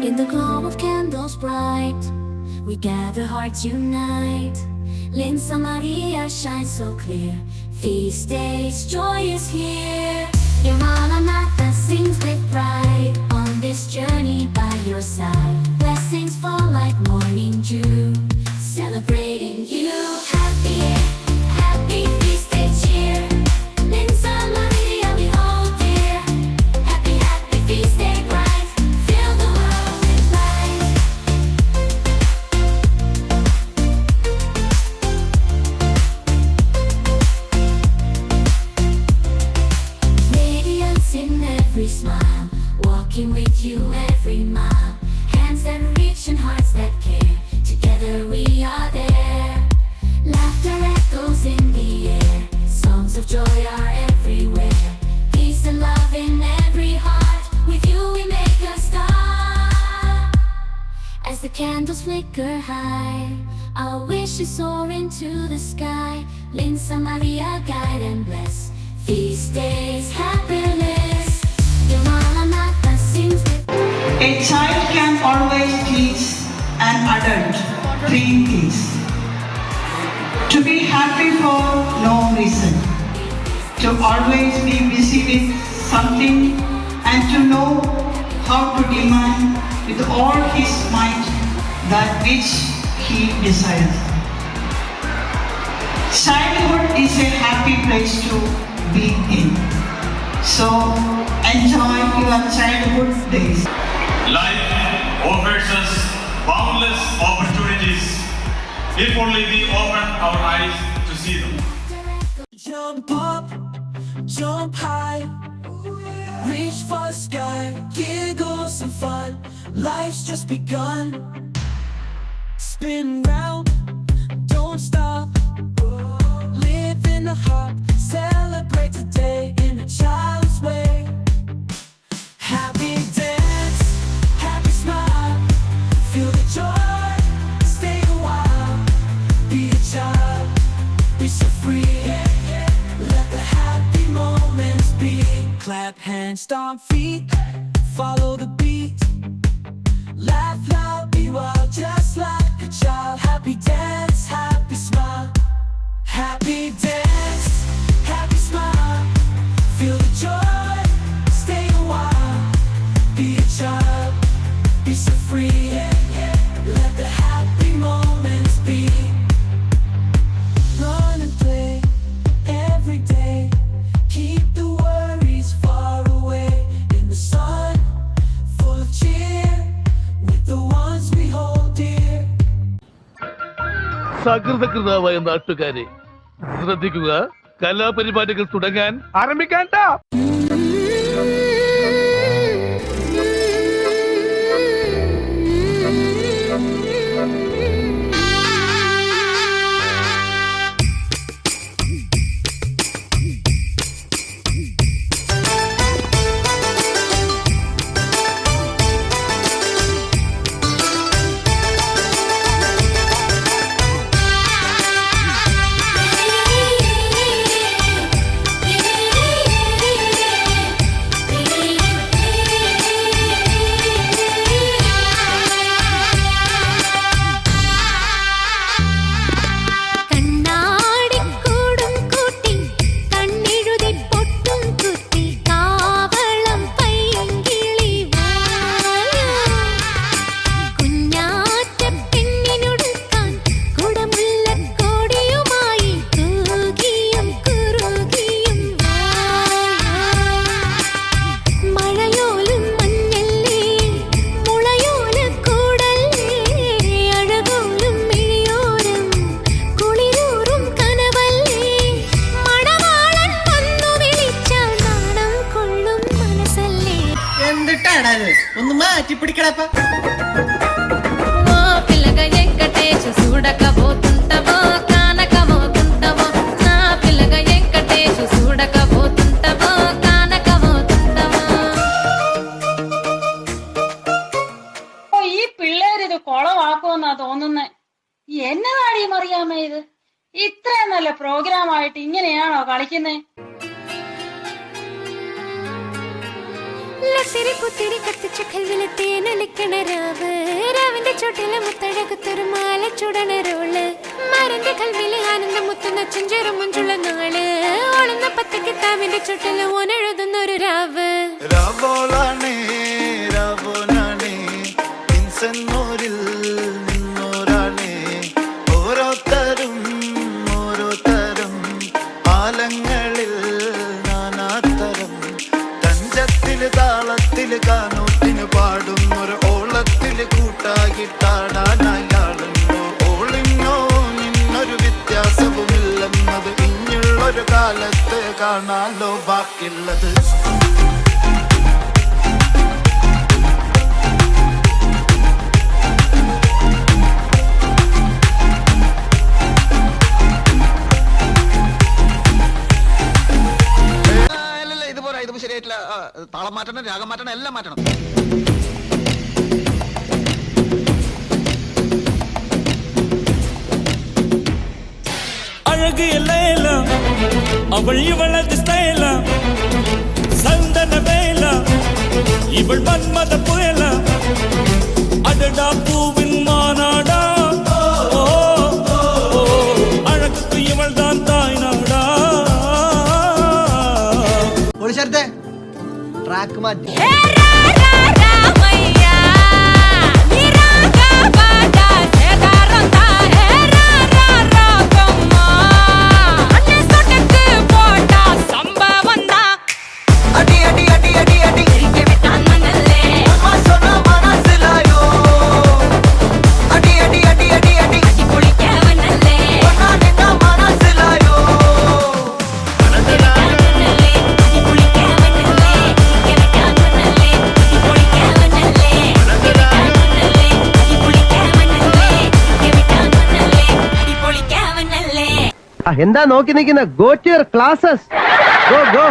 In the glow of candles bright, we gather, hearts unite. Linsa Maria shines so clear. Feast days, joy is here. Your Maranatha sings with pride. On this journey by your side, blessings fall like morning dew, celebrating you. Happy, happy feast day cheer. Linsa Maria we hold dear. Happy, happy feast day bright. Fill the world with light. Radiance in every smile, walking with you every mile. Hands that reach and hearts that care. Together we are there. Laughter echoes in the air. Songs of joy are everywhere. Peace and love in every heart. With you we make a star. As the candles flicker high, our wishes soar into the sky. Linsa Maria guide and bless. Feast days, happiness. Your Maranatha sings with. A child can always teach an adult three things: to be happy for no reason, to always be busy with something, and to know how to demand with all his might that which he desires. Childhood is a happy place to be in. So enjoy your childhood days. Life offers us boundless opportunities if only we open our eyes to see them. Jump up, jump high, reach for the sky, giggle some fun. Life's just begun. Spin round, don't stop. Live in the heart, celebrate today in a child's way. Happy dance, happy smile, feel the joy, stay a while. Be a child, be so free. Let the happy moments be. Clap hands, stomp feet, follow the beat. Laugh loud, be wild, just like a child. Happy dance, happy smile. Happy dance, happy smile. Feel the joy, stay a while. Be a child, be so free. Let the happy moments be. Run and play every day. Keep the worries far away. In the sun, full of cheer, with the ones we hold dear. സകൃതകൃതാവായ നാട്ടുകാരെ ശ്രദ്ധിക്കുക, കലാപരിപാടികൾ തുടങ്ങാൻ ആരംഭിക്കാൻ. ഒന്ന് മാറ്റി പിടിക്കടപ്പ. ഈ പിള്ളേരിത് കൊളവാക്കുമെന്നാ തോന്നുന്നേ. എന്നതാടി മറിയാമ്മ ഇത്? ഇത്രയും നല്ല പ്രോഗ്രാം ആയിട്ട് ഇങ്ങനെയാണോ കളിക്കുന്നേ? ലത്തിരി പുത്തിരി കത്തിച്ച കൽവിലെ തേനൊലിക്കണ രാവ് രാവിന്റെ ചോട്ടിലെ മുത്തഴകത്തൊരു മാല ചുടണ റോള് മരന്റെ കൽവിലെ ആനന്ദം മുത്തുന്ന ചെഞ്ചേറും മുഞ്ചുള്ള നാള് ഓളുന്ന പത്ത് കിതാബിന്റെ ചുട്ടില് ഓനെഴുതുന്നൊരു രാവ് രാവോളാണേ രാവോനാണേ ഇൻസെന്നൂരിൽ നിന്നോരാണേ ഓരോരുത്തരും ഓരോരുത്തരും ആലങ്ങളിൽ നാനാത്തരം തഞ്ചത്തില് താളത്തില് കാനൂത്തിന് പാടുന്നൊരു ഓളത്തില് കൂട്ടാകിട്ടാടാനയാളുണ്ടോ ഓളിനോ നിന്നൊരു വ്യത്യാസവുമില്ലെന്നത് ഇനിയുള്ളൊരു കാലത്ത് കാണാലോ ബാക്കിയുള്ളത് ഇത് ശരിയായിട്ടില്ല. താളം മാറ്റണം, രാഗം മാറ്റണം, എല്ലാം മാറ്റണം. அழகு எல்லாம் அவள் இவளது ஸ்டைலா சந்தன வேலா இவள் மன்மத புயலா அடடா பூவின் மாநாடா ஓ அழகுக்கு இவள் தான் தாய் நாடா ട്രാക്ക് മാറ്റി എന്താ നോക്കി നിൽക്കുന്ന go to your classes go